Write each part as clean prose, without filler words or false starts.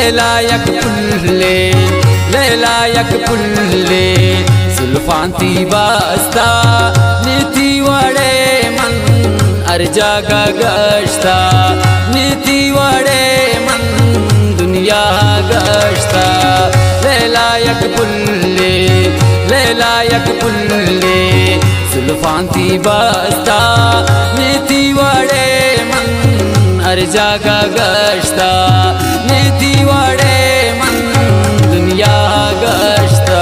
लैलायक पुल्ले लैलायक पुल्ले सुल्फांती बास्ता नीति वडे मन अर्जागा गश्ता नीति वडे मन दुनिया गश्ता लैलायक पुल्ले लैलायक पुल्ले सुल्फांती बास्ता नीति वडे मन अर्जागा गश्ता नीति वडे मन दुनिया गश्ता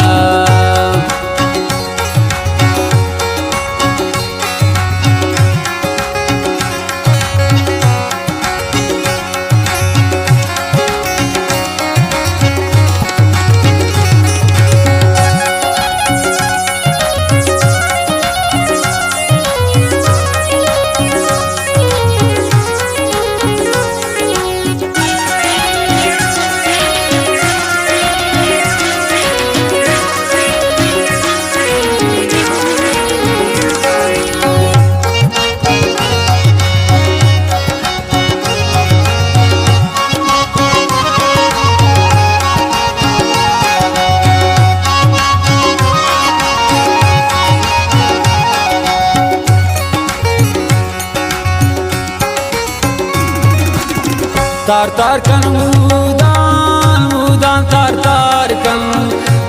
तार तार कन मुदान मुदान तार तार कन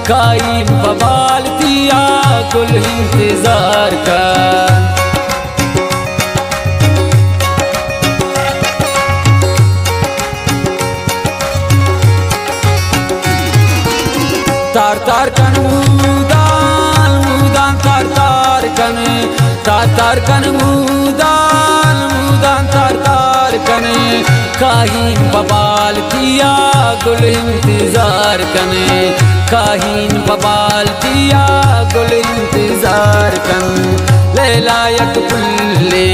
कायम बवाल दिया कुल इंतजार का तार तार कन मुदान मुदान तार तार कन मुदान मुदान तार तार कन काहीन बबाल दिया गुल इंतजार कने काहीन बबाल दिया गुल इंतजार कन लैलायक पुल्ले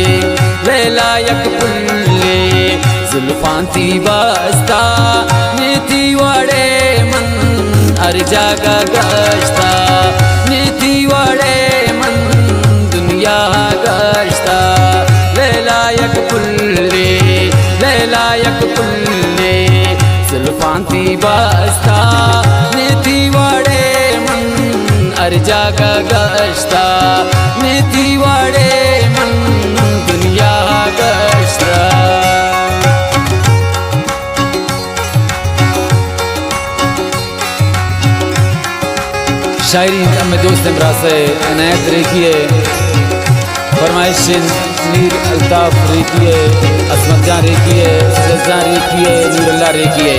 लैलायक पुल्ले जुल्फांती बास्ता नीति वडे मन अर्जागा गश्ता नीति वडे मन दुनिया गश्ता लैलायक पुल्ले लैलायक पुल्ले जुल्फांती बास्ता नीति वडे मन अर्जागा गश्ता नीति वडे मन दुनिया गश्ता शायरी में दोस्त इमरा से इनायत रेखिए फरमाइश नीर अल्ताफ रेखिए असमत जान रेखिए सज्जान रेखिए नूरुल्लाह रेखिए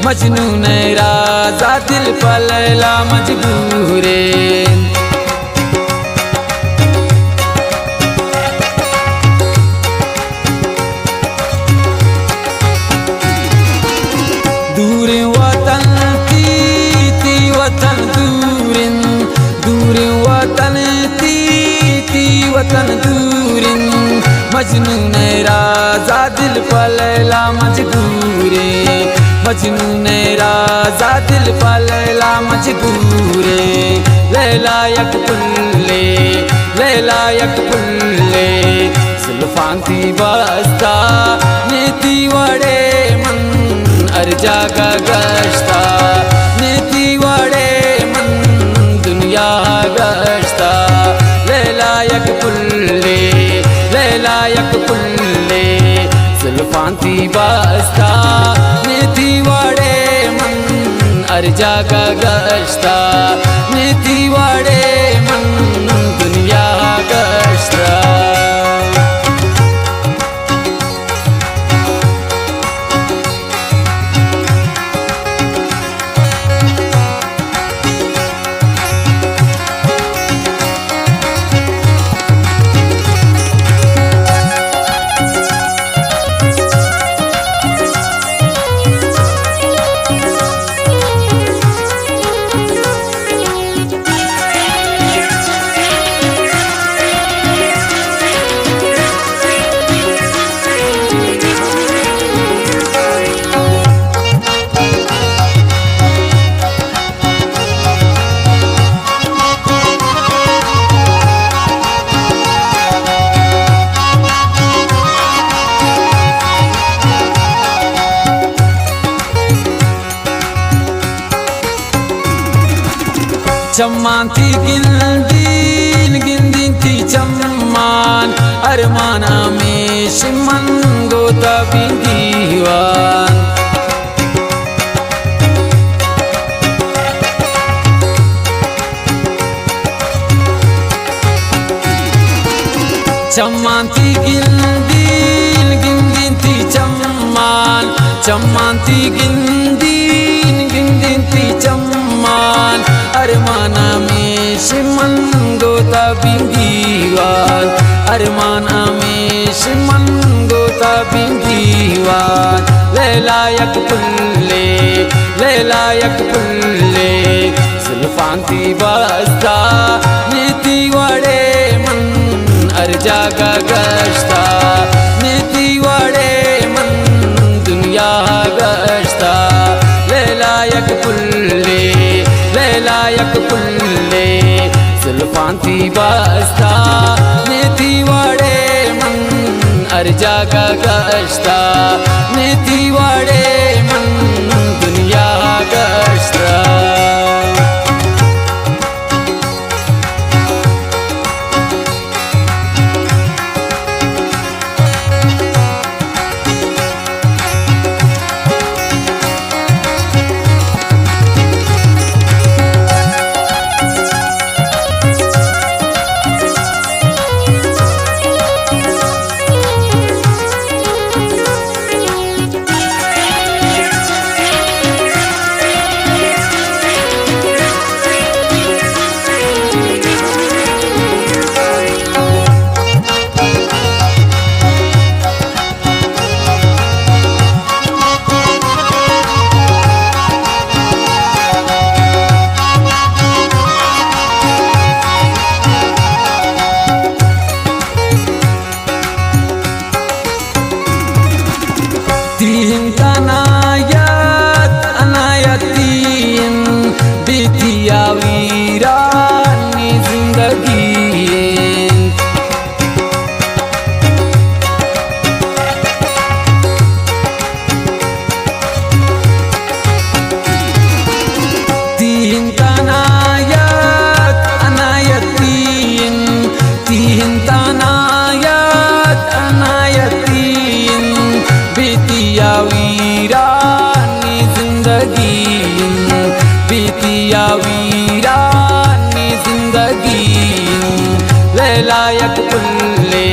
मजनू राजा दिल पलैला मजबूरे दूर वतन ती वतन दूरिन दूर वतन ती वतन दूरिन मजनू राजा दिल पलैला मजबूरे मजनू राजा दिल पलैला मजबूरे लैलायक पुल्ले लैलायक पुल्ले जुल्फांती बास्ता नीति वडे मन अर्जागा गश्ता नीति वडे मन दुनिया गश्ता लैलायक पुल्ले लैलायक पुल्ले जुल्फांती बास्ता नीति वडे मन अर्जागा गश्ता नीति वडे मन दुनिया गश्ता चम्मांती गिंदींती चम्मान अरमाना में शिमन गोता बिंदीवान चम्मांती गिंदींती चम्मान चम्मांती गिंदींती चम्मान अरमाना में शिमन गोता बिंदीवान अरमाना में शिमन गोता बिंदीवान लैलायक पुल्ले सुल्फांती बस्ता नीति वड़े मन अर्जा का गश्ता नीति वड़े मन दुनिया गश्ता लैलायक पुल्ले सुल्फांती बस्ता नीति वड़े मन अर्जा का गश्ता नीति वड़े मन दुनिया गश्ता तीन अनायतीन बीतिया वीरानी जिंदगी तीन अनायतीन बीतिया वीरानी जिंदगी बीतिया वीरानी जिंदगी लैलायक पुल्ले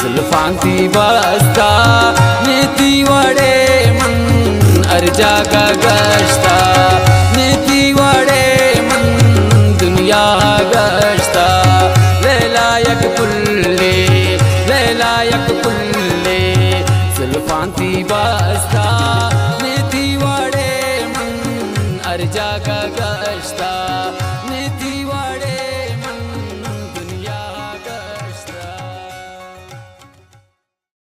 सुल्फांती बस्ता नीति वड़े मन अर्जा का गश्ता नीति वड़े मन दुनिया गश्ता लैलायक पुल्ले सुल्फांती बस्ता